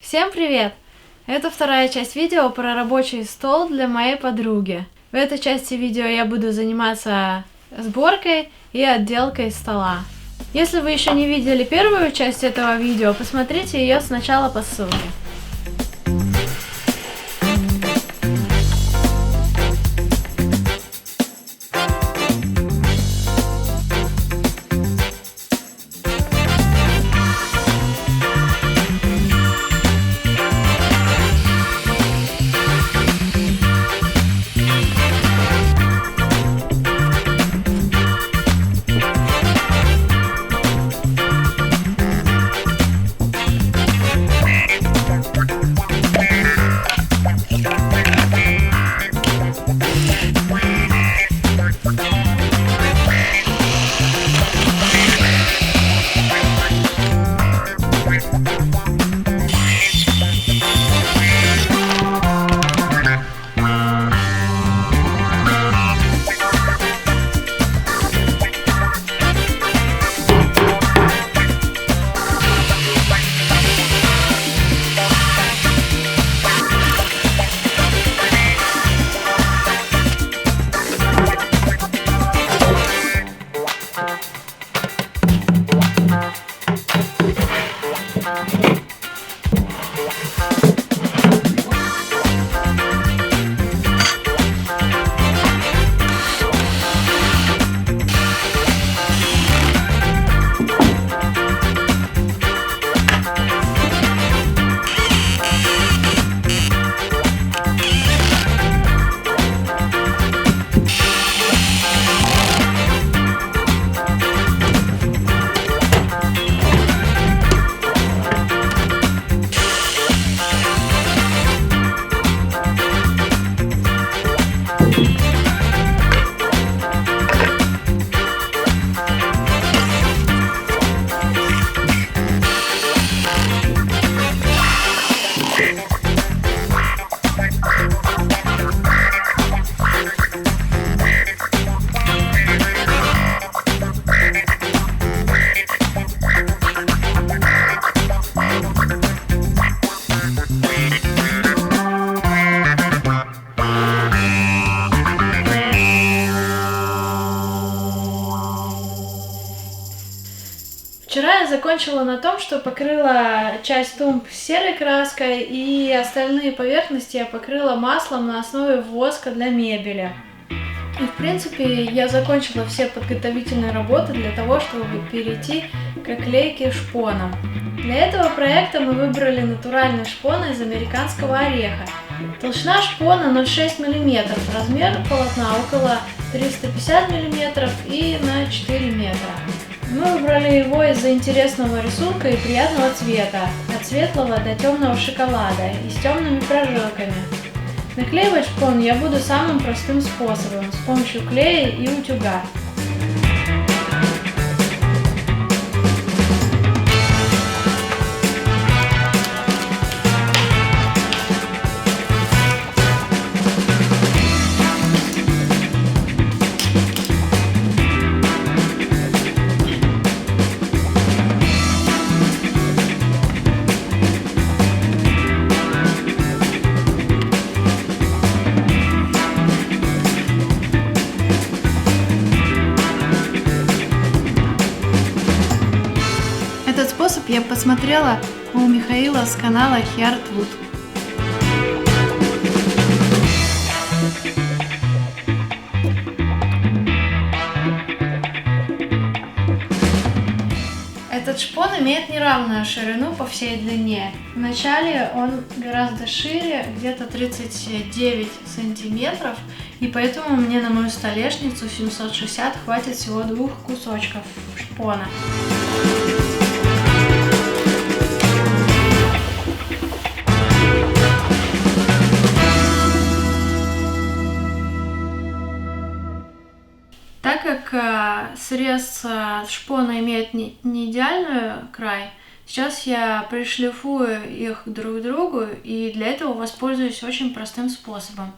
Всем привет! Это вторая часть видео про рабочий стол для моей подруги. В этой части видео я буду заниматься сборкой и отделкой стола. Если вы еще не видели первую часть этого видео, посмотрите ее сначала по ссылке. Вчера я закончила на том, что покрыла часть тумб серой краской, и остальные поверхности я покрыла маслом на основе воска для мебели. И в принципе я закончила все подготовительные работы для того, чтобы перейти к оклейке шпоном. Для этого проекта мы выбрали натуральный шпон из американского ореха. Толщина шпона 0,6 мм, размер полотна около 350 мм и на 4 метра. Мы выбрали его из-за интересного рисунка и приятного цвета, от светлого до темного шоколада и с темными прожилками. Наклеивать шпон я буду самым простым способом, с помощью клея и утюга. Этот способ я посмотрела у Михаила с канала Hardwood. Этот шпон имеет неравную ширину по всей длине. Вначале он гораздо шире, где-то 39 сантиметров, и поэтому мне на мою столешницу 760 хватит всего 2 кусочков шпона. Так как срез шпона имеет не идеальный край, сейчас я пришлифую их друг к другу, и для этого воспользуюсь очень простым способом.